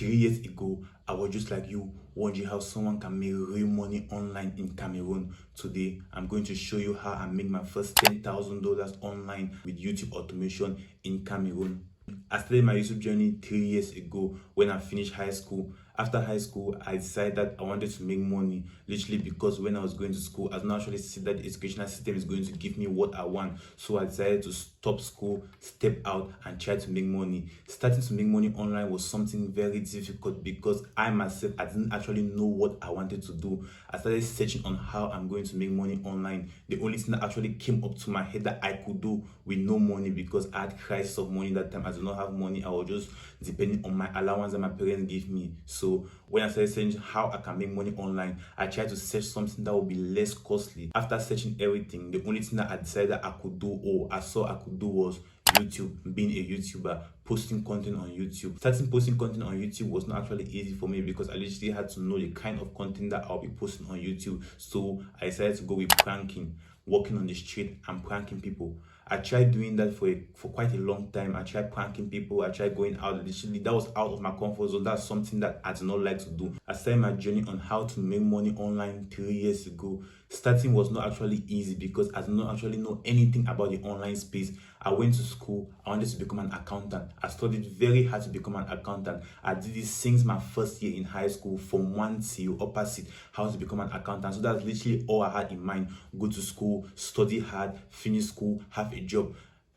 3 years ago, I was just like you, wondering how someone can make real money online in Cameroon. Today, I'm going to show you how I make my first $10,000 online with YouTube automation in Cameroon. I started my YouTube journey 3 years ago when I finished high school. After high school, I decided that I wanted to make money, literally because when I was going to school, I did not actually see that the educational system is going to give me what I want. So I decided to stop school, step out, and try to make money. Starting to make money online was something very difficult because I myself, I didn't actually know what I wanted to do. I started searching on how I'm going to make money online. The only thing that actually came up to my head that I could do with no money, because I had crisis of money that time. I did not have money. I was just depending on my allowance that my parents gave me. So when I started searching how I can make money online, I tried to search something that would be less costly. After searching everything, the only thing that I decided I could do, or I saw I could do, was YouTube, being a YouTuber, posting content on YouTube. Starting posting content on YouTube was not actually easy for me because I literally had to know the kind of content that I'll be posting on YouTube. So I decided to go with pranking, walking on the street and pranking people. I tried doing that for quite a long time. I tried pranking people. I tried going out. Literally, that was out of my comfort zone. That's something that I do not like to do. I started my journey on how to make money online 3 years ago. Starting was not actually easy because I did not actually know anything about the online space. I went to school. I wanted to become an accountant. I studied very hard to become an accountant. I did this since my first year in high school, from 1 till upper seat, how to become an accountant. So that's literally all I had in mind. Go to school, study hard, finish school, have a job.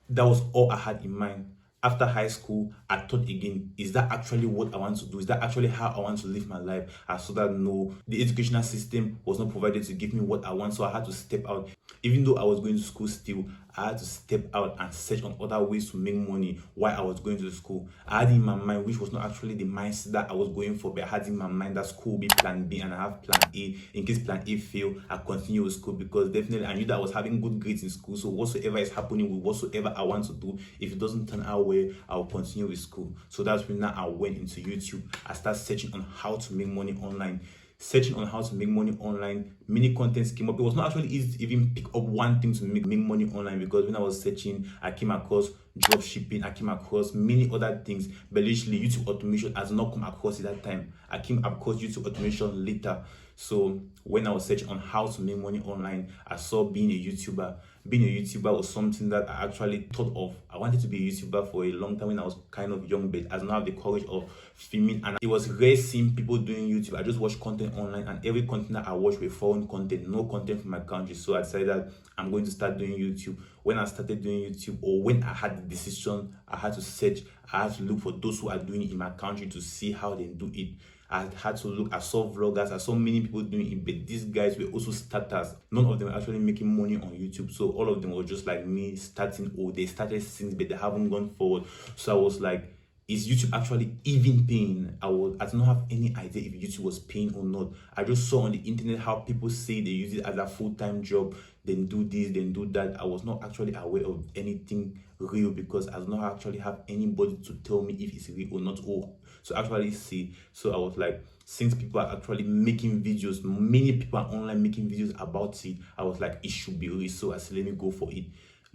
That was all I had in mind. After high school, I thought again, is that actually what I want to do? Is that actually how I want to live my life? I saw that no, the educational system was not provided to give me what I want, so I had to step out. Even though I was going to school still, I had to step out and search on other ways to make money while I was going to school. I had in my mind, which was not actually the mindset that I was going for, but I had in my mind that school will be plan B and I have plan A. In case plan A fail, I continue with school, because definitely I knew that I was having good grades in school. So whatsoever is happening with whatsoever I want to do, if it doesn't turn out well, I'll continue with school. So that's when now I went into YouTube. I started searching on how to make money online. Searching on how to make money online, many contents came up. It was not actually easy to even pick up one thing to make money online, because when I was searching, I came across drop shipping, I came across many other things, but literally YouTube automation has not come across at that time. I came across YouTube automation later. So when I was searching on how to make money online, I saw being a YouTuber. Being a YouTuber was something that I actually thought of. I wanted to be a YouTuber for a long time when I was kind of young, but I did not have the courage of filming, and it was rare seeing people doing YouTube. I just watched content online, and every content that I watched were foreign content, no content from my country. So I decided that I'm going to start doing YouTube. When I started doing YouTube, or when I had the decision, I had to search, I had to look for those who are doing it in my country to see how they do it. I had to look, I saw vloggers, I saw many people doing it, but these guys were also starters. None of them were actually making money on YouTube. So all of them were just like me, starting, or they started since, but they haven't gone forward. So I was like, is YouTube actually even paying? I did not have any idea if YouTube was paying or not. I just saw on the internet how people say they use it as a full-time job, then do this, then do that. I was not actually aware of anything real, because I did not actually have anybody to tell me if it's real or not, or to actually see. So I was like, since people are actually making videos, many people are online making videos about it, I was like, it should be real. So I said, let me go for it.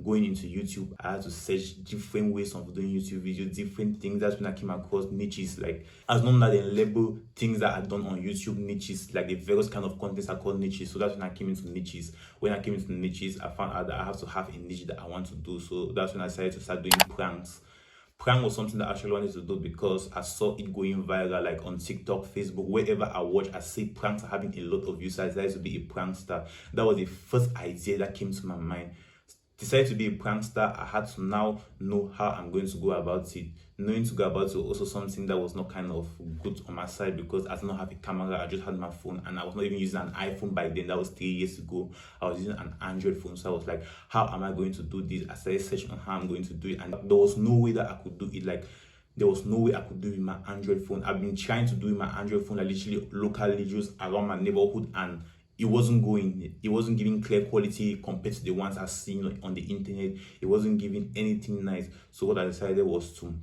Going into YouTube, I had to search different ways of doing YouTube videos, different things. That's when I came across niches. Like, as known that they label things that are done on YouTube niches, like the various kind of contents are called niches. So that's when I came into niches. When I came into niches, I found out that I have to have a niche that I want to do. So that's when I decided to start doing pranks. Prank was something that I actually wanted to do because I saw it going viral, like on TikTok, Facebook, wherever I watch, I see pranks are having a lot of views. So I decided to be a prankster. That was the first idea that came to my mind. Decided to be a prankster, I had to now know how I'm going to go about it. Knowing to go about it was also something that was not kind of good on my side, because I did not have a camera, I just had my phone, and I was not even using an iPhone by then. That was 3 years ago. I was using an Android phone. So I was like, how am I going to do this? I started searching on how I'm going to do it, and there was no way that I could do it. Like, there was no way I could do it with my Android phone. I've been trying to do it with my Android phone, like literally locally, just around my neighborhood, and it wasn't going. It wasn't giving clear quality compared to the ones I've seen on the internet. It wasn't giving anything nice. So what I decided was to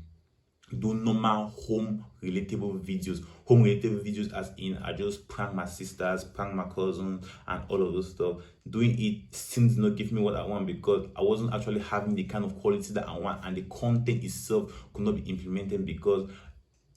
do normal home relatable videos. Home relatable videos as in, I just prank my sisters, prank my cousins, and all of those stuff. Doing it seems not give me what I want, because I wasn't actually having the kind of quality that I want, and the content itself could not be implemented because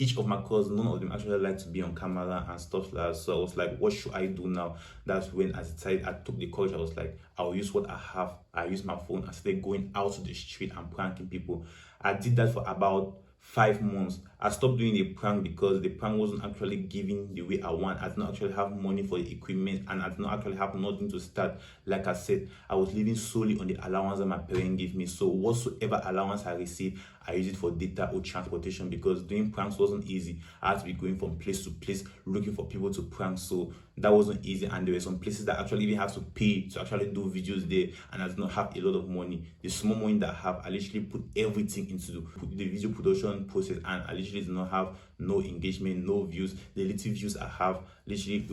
each of my cousins, none of them actually like to be on camera and stuff like that. So I was like, what should I do now? That's when I decided, I took the courage. I was like, I'll use what I have. I use my phone. I started going out to the street and pranking people. I did that for about 5 months. I stopped doing the prank because the prank wasn't actually giving the way I want. I did not actually have money for the equipment, and I did not actually have nothing to start. Like I said, I was living solely on the allowance that my parents gave me. So whatsoever allowance I received, I used it for data or transportation, because doing pranks wasn't easy. I had to be going from place to place looking for people to prank. So that wasn't easy, and there were some places that actually even have to pay to actually do videos there, and I did not have a lot of money. The small money that I have, I literally put everything into the video production process, and I literally did not have no engagement, no views. The little views I have, literally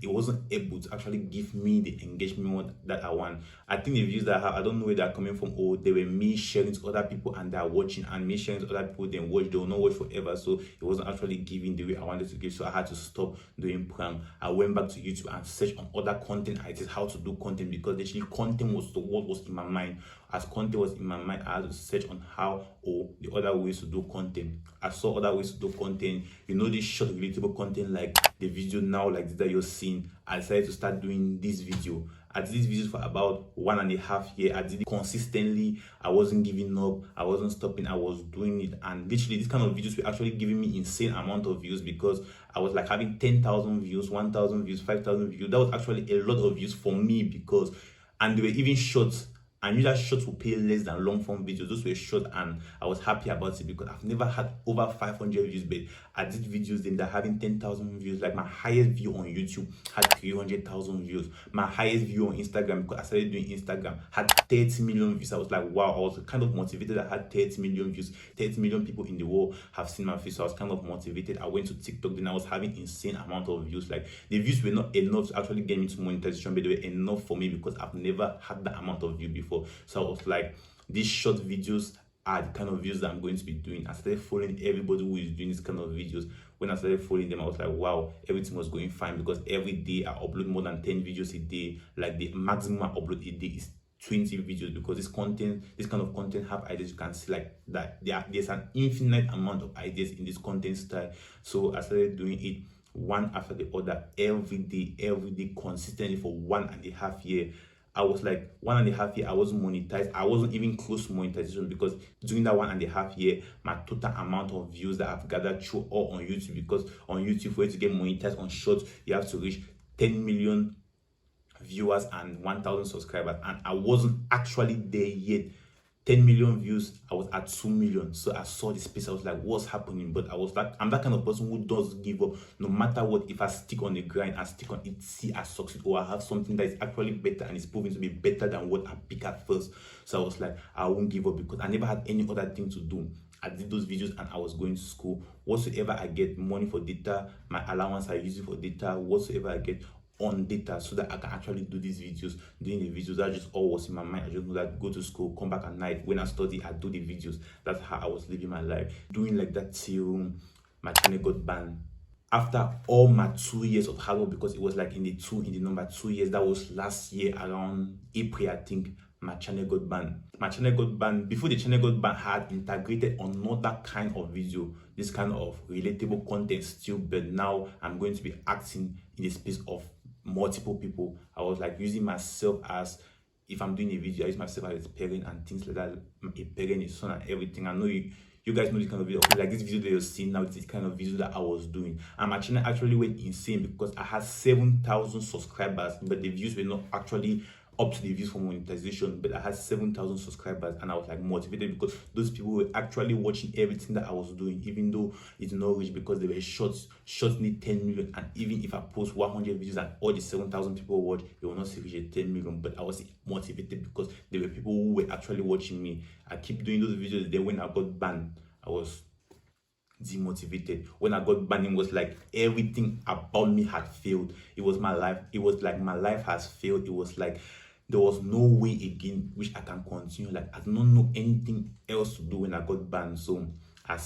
it wasn't able to actually give me the engagement that I want. I think the views that I have, I don't know where they're coming from, or they were me sharing to other people and they're watching, and me sharing to other people, then watch, they will not watch forever. So it wasn't actually giving the way I wanted to give. So I had to stop doing prank. I went back to YouTube and searched on other content ideas, how to do content, because literally content was what was in my mind. As content was in my mind, I had to search on how or the other ways to do content. I saw other ways to do content. You know, this short relatable content like the video now, like this that you're seeing. I decided to start doing this video. I did these videos for about 1.5 years. I did it consistently. I wasn't giving up. I wasn't stopping. I was doing it. And literally, these kind of videos were actually giving me insane amount of views, because I was like having 10,000 views, 1,000 views, 5,000 views. That was actually a lot of views for me, because, and they were even shorts. And usually shorts will pay less than long form videos. Those were short, and I was happy about it because I've never had over 500 views, but I did videos then that having 10,000 views. Like my highest view on YouTube had 300,000 views. My highest view on Instagram, because I started doing Instagram, had 30 million views. I was like, wow, I was kind of motivated. I had 30 million views. 30 million people in the world have seen my face. So I was kind of motivated. I went to TikTok, then I was having insane amount of views. Like the views were not enough to actually get me to monetization, but they were enough for me because I've never had that amount of view before. So I was like, these short videos are the kind of videos that I'm going to be doing. I started following everybody who is doing this kind of videos. When I started following them, I was like, wow, everything was going fine, because every day I upload more than 10 videos a day. Like the maximum I upload a day is 20 videos, because this kind of content have ideas. You can see like that there's an infinite amount of ideas in this content style. So I started doing it one after the other, every day, consistently for 1.5 years. I was like 1.5 years, I wasn't monetized. I wasn't even close to monetization, because during that 1.5 years, my total amount of views that I've gathered through all on YouTube, because on YouTube, for you to get monetized on shorts, you have to reach 10 million viewers and 1,000 subscribers, and I wasn't actually there yet. 10 million views, I was at 2 million. So I saw this space, I was like, what's happening? But I'm that kind of person who doesn't give up no matter what. If I stick on the grind, I stick on it, see I succeed, or I have something that is actually better and it's proving to be better than what I pick at first. So I was like, I won't give up, because I never had any other thing to do. I did those videos and I was going to school. Whatsoever I get money for data, my allowance I use it for data. Whatsoever I get on data, so that I can actually do these videos. Doing the videos, that just all was in my mind. I just know that go to school, come back at night. When I study, I do the videos. That's how I was living my life. Doing like that till my channel got banned. After all my 2 years of hard work, because it was like in the number 2 years, that was last year around April, I think, my channel got banned. My channel got banned. Before the channel got banned, I had integrated another kind of video, this kind of relatable content still, but now I'm going to be acting in the space of multiple people. I was like using myself as, if I'm doing a video, I use myself as a parent and things like that. A parent, a son, and everything. I know you guys know this kind of video. Like this video that you're seeing now, it's the kind of video that I was doing. And my channel actually went insane, because I had 7,000 subscribers, but the views were not actually up to the views for monetization. But I had 7,000 subscribers, and I was like motivated, because those people were actually watching everything that I was doing, even though it's not rich, because they were shorts need 10 million. And even if I post 100 videos and all the 7,000 people watch, it will not reach a 10 million. But I was motivated because there were people who were actually watching me. I keep doing those videos. Then when I got banned, I was demotivated. When I got banned, it was like everything about me had failed. It was my life. It was like my life has failed. It was like there was no way again which I can continue. Like I do not know anything else to do when I got banned. So I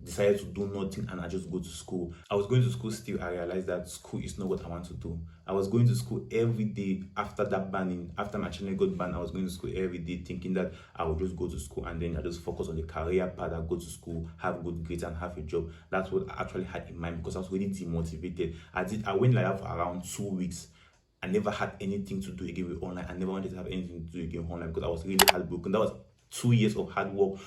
decided to do nothing, and I just go to school. I was going to school still. I realized that school is not what I want to do. I was going to school every day after that banning, after my channel got banned. I was going to school every day thinking that I would just go to school and then I just focus on the career path. I go to school, have good grades, and have a job. That's what I actually had in mind, because I was really demotivated. I went like that for around 2 weeks. I never had anything to do again with online. I never wanted to have anything to do again with online because I was really heartbroken. That was 2 years of hard work.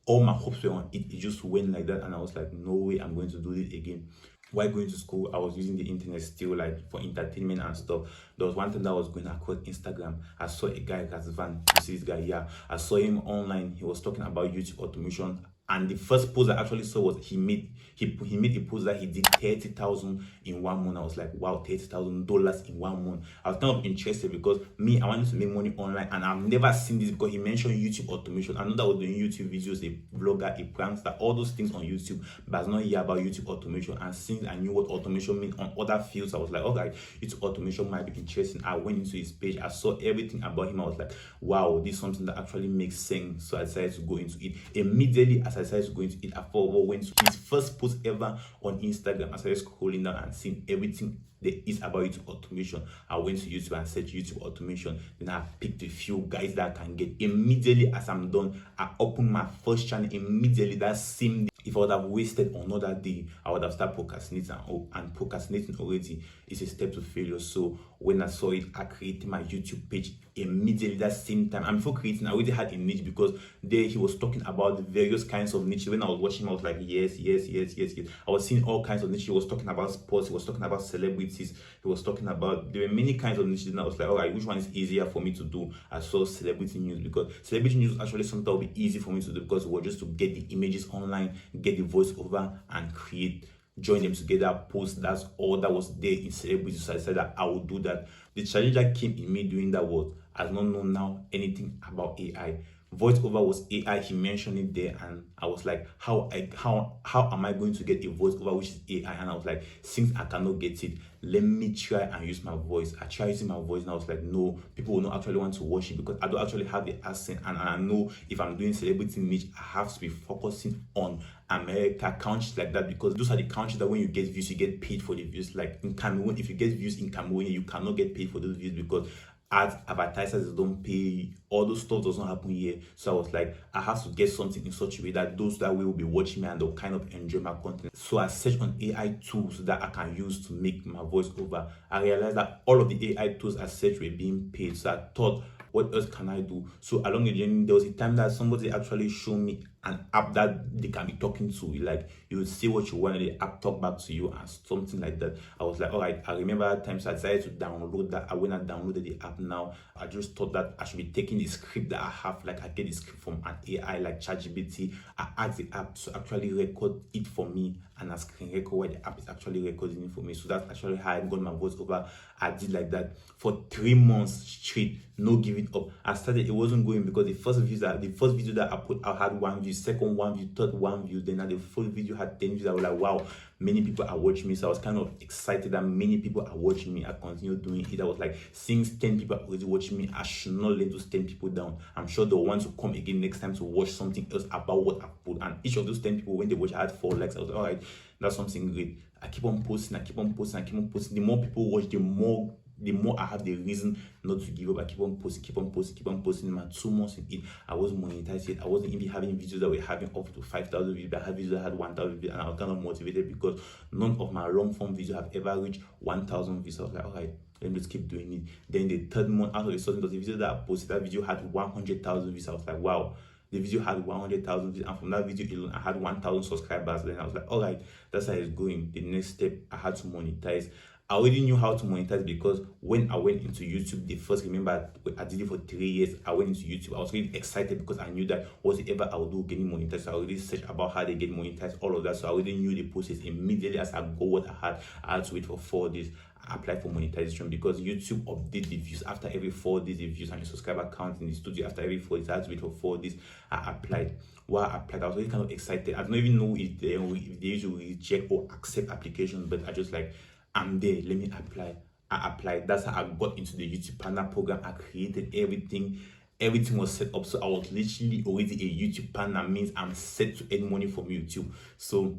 All my hopes were on it. It just went like that, and I was like, no way I'm going to do this again. While going to school, I was using the internet still, like for entertainment and stuff. There was one time that I was going across Instagram. I saw a guy, Razvan. You see this guy? Yeah. I saw him online. He was talking about YouTube automation. And the first post I actually saw was he made a post that he did 30,000 in 1 month. I was like, wow, $30,000 in 1 month. I was kind of interested because I wanted to make money online, and I've never seen this because he mentioned YouTube automation. I know that I was doing YouTube videos, a vlogger, a prankster, all those things on YouTube, but I was not here about YouTube automation. And since I knew what automation meant on other fields, I was like, okay, YouTube automation might be interesting. I went into his page, I saw everything about him. I was like, wow, this is something that actually makes sense. So I decided to go into it. Immediately as I decided to go into it, I went to his first post ever on Instagram. I started scrolling down and seeing everything there is about YouTube automation. I went to YouTube and searched YouTube automation. Then I picked a few guys that I can get. Immediately as I'm done, I opened my first channel. Immediately that same day. If I would have wasted another day, I would have started procrastinating, and procrastinating already is a step to failure. So when I saw it, I created my YouTube page immediately that same time. And before creating, I already had a niche, because there he was talking about the various kinds of niches. When I was watching, I was like, yes. I was seeing all kinds of niches. He was talking about sports, he was talking about celebrities, he was talking about, there were many kinds of niches, and I was like, all right, which one is easier for me to do? I saw celebrity news, because celebrity news actually something that would be easy for me to do, because it was just to get the images online, get the voiceover, and join them together, post. That's all that was there in celebrity. So I said that I would do that. The challenge that came in me doing that was I do not know now anything about AI. Voiceover was AI. He mentioned it there, and I was like, how am I going to get a voiceover which is AI? And I was like, since I cannot get it, let me try and use my voice. I tried using my voice, and I was like, no, people will not actually want to watch it, because I don't actually have the accent, and I know if I'm doing celebrity niche, I have to be focusing on America, countries like that, because those are the countries that when you get views, you get paid for the views. Like in Cameroon, if you get views in Cameroon, you cannot get paid for those views, because advertisers don't pay. All those stuff does not happen here. So I was like, I have to get something in such a way that those that will be watching me and they'll kind of enjoy my content. So I searched on AI tools that I can use to make my voice over. I realized that all of the AI tools I searched were being paid. So I thought, what else can I do? So along the journey, there was a time that somebody actually showed me an app that they can be talking to. Like, you would say what you want and the app talk back to you and something like that. I was like, all right, I remember that time, so I decided to download that. When I downloaded the app now, I just thought that I should be taking the script that I have. Like, I get the script from an AI like ChatGPT. I asked the app to actually record it for me, and I screen record where the app is actually recording it for me. So that's actually how I got my voice over. I did like that for 3 months straight, no giving up. I started, it wasn't going, because the first video that I put out had 1 view, second 1 view, third 1 view, then the full video had 10 views. I was like, wow, many people are watching me. So I was kind of excited that many people are watching me. I continued doing it. I was like, since 10 people are already watching me, I should not let those 10 people down. I'm sure they'll want to come again next time to watch something else about what I put. And each of those 10 people, when they watch, I had 4 likes. I was like, all right, that's something great. I keep on posting. The more people watch, the more I have the reason not to give up. I keep on posting. In my 2 months in it, I wasn't monetized yet. I wasn't even having videos that were having up to 5,000 views, but I had videos that had 1,000 views, and I was kind of motivated because none of my long form videos have ever reached 1,000 views. I was like, all right, let me just keep doing it. Then the third month, out of the sudden, there was a video that I posted. That video had 100,000 views. I was like, wow. The video had 100,000 views, and from that video alone, I had 1,000 subscribers. Then I was like, all right, that's how it's going. The next step, I had to monetize. I already knew how to monetize, because when I went into YouTube, remember, I did it for 3 years. I went into YouTube. I was really excited because I knew that whatever I would do getting monetized. So I already searched about how they get monetized, all of that. So I already knew the process. Immediately as I got what I had to wait for 4 days. I applied for monetization, because YouTube updates the views after every 4 days, the views and your subscriber count in the studio after every 4 days. I had to wait for 4 days. I applied. While I applied, I was really kind of excited. I don't even know if they usually reject or accept applications, but I just like, I'm there, let me apply. I applied. That's how I got into the YouTube partner program. I created everything everything was set up. So I was literally already a YouTube partner, means I'm set to earn money from YouTube. So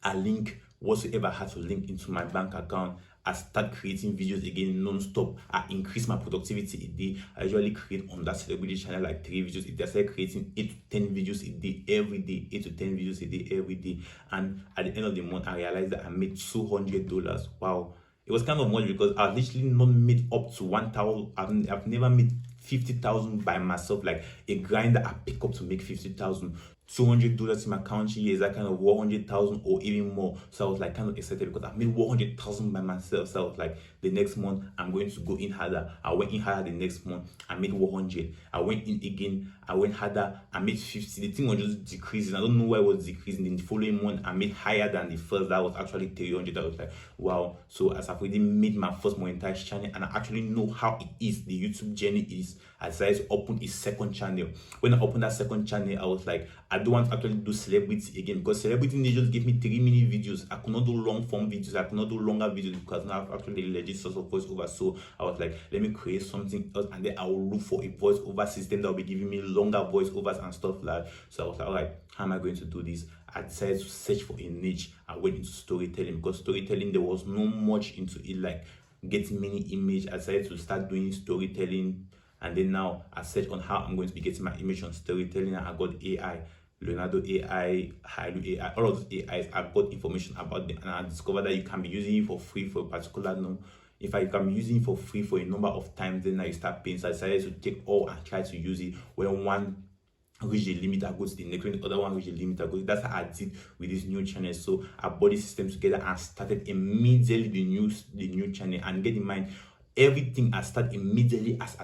I link whatsoever I had to link into my bank account. I start creating videos again non-stop. I increase my productivity a day. I usually create on that celebrity channel like 3 videos a day. I started creating 8 to 10 videos a day every day. 8 to 10 videos a day every day. And at the end of the month, I realized that I made $200. Wow. It was kind of much because I've literally not made up to 1,000. I've never made 50,000 by myself, like a grind that I pick up to make 50,000. $200 in my country is that kind of 100,000 or even more. So I was like kind of excited because I made 100,000 by myself. So I was like, the next month I'm going to go in harder. I went in harder the next month. I made 100. I went in again. I went harder. I made 50. The thing was just decreasing. I don't know why it was decreasing. In the following month, I made higher than the first. That was actually 300. I was like, wow. So as I've already made my first monetized channel and I actually know how it is, the YouTube journey is, I decided to open a second channel. When I opened that second channel, I was like, I don't want to actually do celebrity again because celebrity, they just gave me 3-minute videos. I could not do long form videos. I could not do longer videos because now I've actually a legit source of voiceover. So I was like, let me create something else and then I will look for a voiceover system that will be giving me longer voiceovers and stuff like that. So I was like, all right, how am I going to do this? I decided to search for a niche. I went into storytelling because storytelling, there was no much into it, like getting many images. I decided to start doing storytelling. And then now I searched on how I'm going to be getting my image on storytelling. And I got AI, Leonardo AI, Hailu AI, all of those AIs. I got information about them and I discovered that you can be using it for free for a particular number. If I can be using it for free for a number of times, then I start paying. So I decided to take all and try to use it. When one reach the limit, I go to the next. When the other one reach the limit, I go. That's how I did with this new channel. So I brought the system together and started immediately the new channel. And get in mind, everything I start immediately as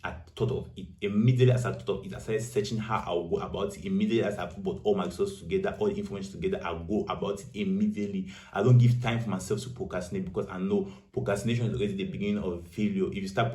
I thought of it. Immediately as I thought of it, I started searching how I'll go about it. Immediately as I put all my resources together, all the information together, I'll go about it immediately. I don't give time for myself to procrastinate because I know procrastination is already the beginning of failure. If you start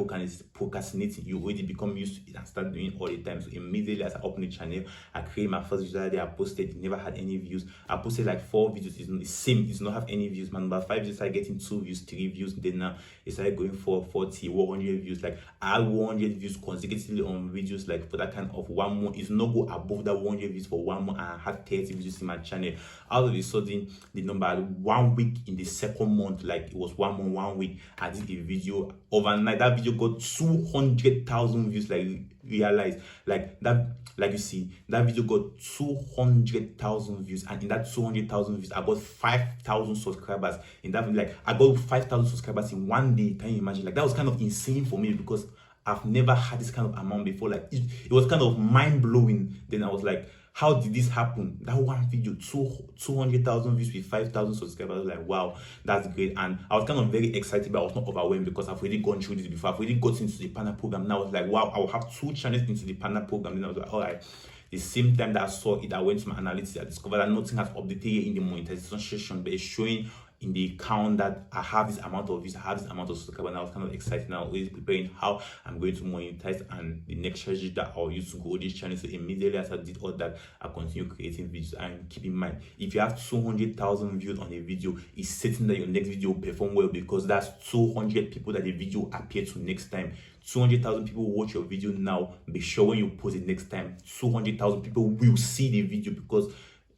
procrastinating, you already become used to it and start doing it all the time. So immediately as I opened the channel, I created my first video that I posted. It never had any views. I posted like 4 videos. It's the same. It does not have any views. Man, but 5 videos started getting 2 views, 3 views. Then now it started going for 40, 100 views. Like I had 100 views consecutively on videos. Like for that kind of 1 month, it's not go above that 100 views for 1 month. And I had 30 videos in my channel. All of a sudden, the number 1 week in the second month, like it was 1 month, 1 week, I did a video overnight. That video got 200,000 views. Like realize, like that, like you see, that video got 200,000 views, and in that 200,000 views, I got 5,000 subscribers. In that, like I got 5,000 subscribers in 1 day. Can you imagine? Like that was kind of insane for me because I've never had this kind of amount before. Like it was kind of mind blowing. Then I was like, how did this happen? That one video, 200,000 views with 5,000 subscribers. I was like, wow, that's great. And I was kind of very excited, but I was not overwhelmed because I've already gone through this before. I've already got into the partner program. Now I was like, wow, I will have 2 channels into the partner program. Then I was like, all right. The same time that I saw it, I went to my analytics. I discovered that nothing has updated in the monetization session, but it's showing in the account that I have this amount of views, I have this amount of subscribers, and I was kind of excited. Now, always preparing how I'm going to monetize and the next strategy that I'll use to grow this channel. So immediately as I did all that, I continue creating videos. And keep in mind, if you have 200,000 views on a video, it's certain that your next video will perform well because that's 200 people that the video appear to next time. 200,000 people will watch your video now. Be sure when you post it next time, 200,000 people will see the video because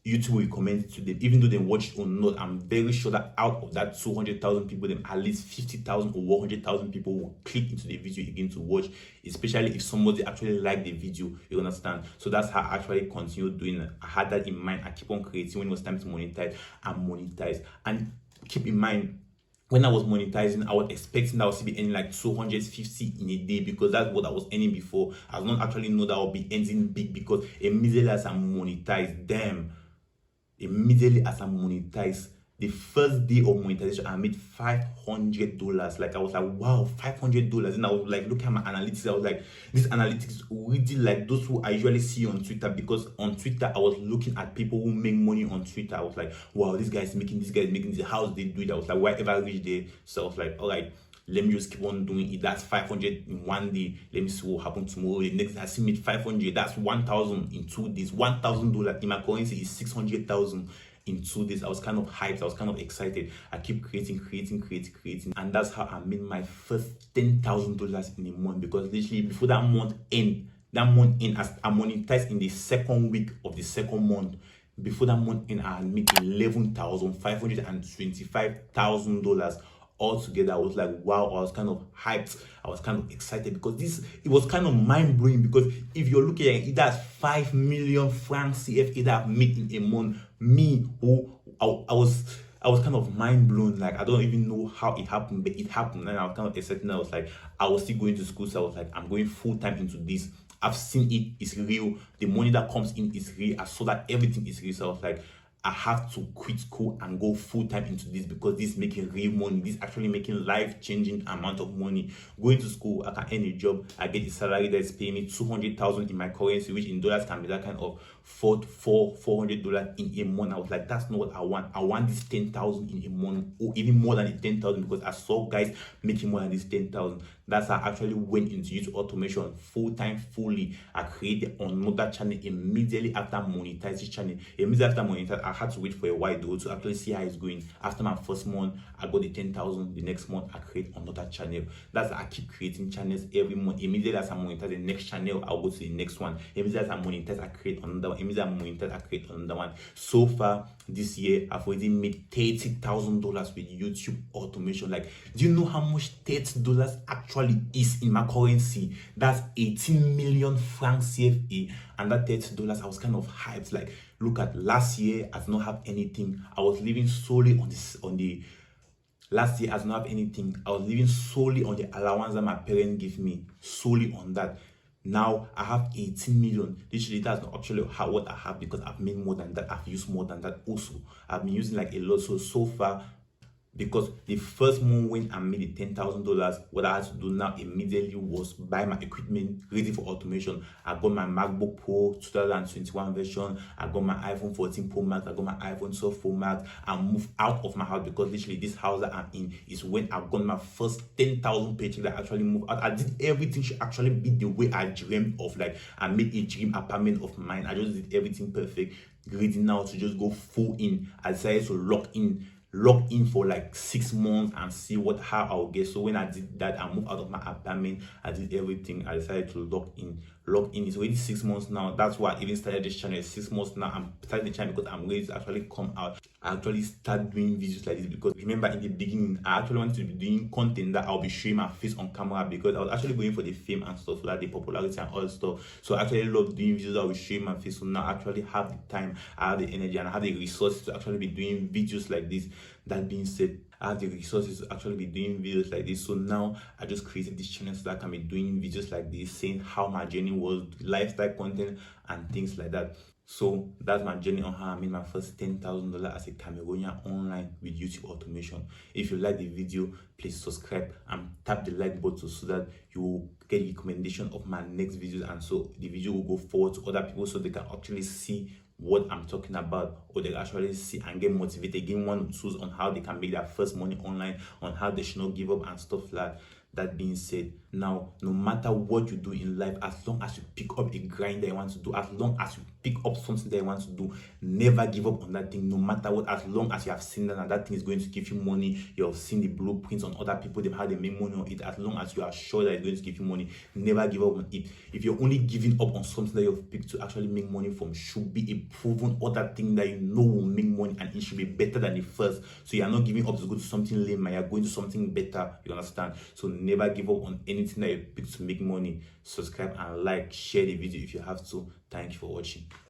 YouTube will recommend it to them, even though they watch it or not. I'm very sure that out of that 200,000 people, then at least 50,000 or 100,000 people will click into the video again to watch, especially if somebody actually liked the video. You understand? So that's how I actually continue doing it. I had that in mind. I keep on creating. When it was time to monetize, I monetize. And keep in mind, when I was monetizing, I was expecting that I was be earning like 250 in a day because that's what I was earning before. I did not actually know that I would be earning big because immediately as I monetized, immediately as I monetized, the first day of monetization, I made $500. Like I was like, wow, $500. And I was like, look at my analytics. I was like, this analytics really like those who I usually see on Twitter, because on Twitter I was looking at people who make money on Twitter. I was like, wow, this guy's making this. How they do it? I was like, why ever reach there? So I was like, all right, let me just keep on doing it. That's 500 in 1 day. Let me see what happens tomorrow. The next I see me 500. That's 1,000 in 2 days. $1,000 in my currency is 600,000 in 2 days. I was kind of hyped. I was kind of excited. I keep creating, and that's how I made my first $10,000 in a month. Because literally before that month end, that month in, as I monetized in the second week of the second month. Before that month in, I had made $11,525,000 altogether. I was like, wow, I was kind of hyped. I was kind of excited because it was kind of mind-blowing, because if you're looking at it, that's 5 million francs CFA that I've made in a month. Me, who I was kind of mind blown. Like, I don't even know how it happened, but it happened, and I was kind of excited. I was like, I was still going to school, so I was like, I'm going full time into this. I've seen it, it's real. The money that comes in is real. I saw that everything is real. So I was like, I have to quit school and go full time into this, because this is making real money. This is actually making life-changing amount of money. Going to school, I can earn a job. I get a salary that's paying me 200,000 in my currency, which in dollars can be that kind of $400 in a month. I was like, that's not what I want. I want this 10,000 in a month, or even more than the 10,000, because I saw guys making more than this 10,000. That's how I actually went into YouTube automation full time, fully. I created another channel immediately after monetizing this channel. Immediately after monetizing, I had to wait for a while though to actually see how it's going. After my first month, I got the 10,000. The next month, I create another channel. That's how I keep creating channels every month. Immediately as I monetize the next channel, I'll go to the next one. Immediately as I monetize, I create another one. Immediately as I monetize, I create another one. So far this year, I've already made $30,000 with YouTube automation. Like, do you know how much $30 actually is in my currency? That's 18 million francs CFA. And that $30, I was kind of hyped. Like, look at last year, I did not have anything. I was living solely last year I did not have anything. I was living solely on the allowance that my parents give me, solely on that. Now I have 18 million. Literally, that's not actually what I have, because I've made more than that. I've used more than that also. I've been using like a lot. So far, because the first month when I made the $10,000, what I had to do now immediately was buy my equipment ready for automation. I got my MacBook Pro 2021 version. I got my iPhone 14 Pro Max. I got my iPhone 12 Pro Max. I moved out of my house, because literally this house that I'm in is when I got my first 10,000 paycheck that I actually moved out. I did everything should actually be the way I dreamed of. Like, I made a dream apartment of mine. I just did everything perfect. Ready now to just go full in. I decided to lock in for like 6 months and see how I'll get. So when I did that, I moved out of my apartment. I did everything. I decided to lock in. It's already 6 months now. That's why I even started this channel. 6 months now. I'm starting the channel because I'm ready to actually come out. I actually start doing videos like this, because remember in the beginning, I actually wanted to be doing content that I'll be showing my face on camera, because I was actually going for the fame and stuff, like the popularity and all that stuff. So I actually love doing videos that I will show my face. So now I actually have the time, I have the energy, and I have the resources to actually be doing videos like this. That being said, I have the resources to actually be doing videos like this. So now I just created this channel so that I can be doing videos like this, saying how my journey was, lifestyle content and things like that. So that's my journey on how I made my first $10,000 as a Cameroonian online with YouTube automation. If you like the video, please subscribe and tap the like button so that you will get recommendation of my next videos, and so the video will go forward to other people so they can actually see what I'm talking about, or they actually see and get motivated, gain one or two on how they can make their first money online, on how they should not give up and stuff like that. That being said, now no matter what you do in life, as long as you pick up a grind that you want to do, as long as you pick up something that you want to do, never give up on that thing. No matter what, as long as you have seen that and that thing is going to give you money, you have seen the blueprints on other people, how they make money on it, as long as you are sure that it's going to give you money, never give up on it. If you're only giving up on something that you've picked to actually make money from, should be a proven other thing that you know will make money, and it should be better than the first. So you are not giving up to go to something lame, you are going to something better. You understand? So never give up on anything that you pick to make money. Subscribe and like, share the video if you have to. Thank you for watching.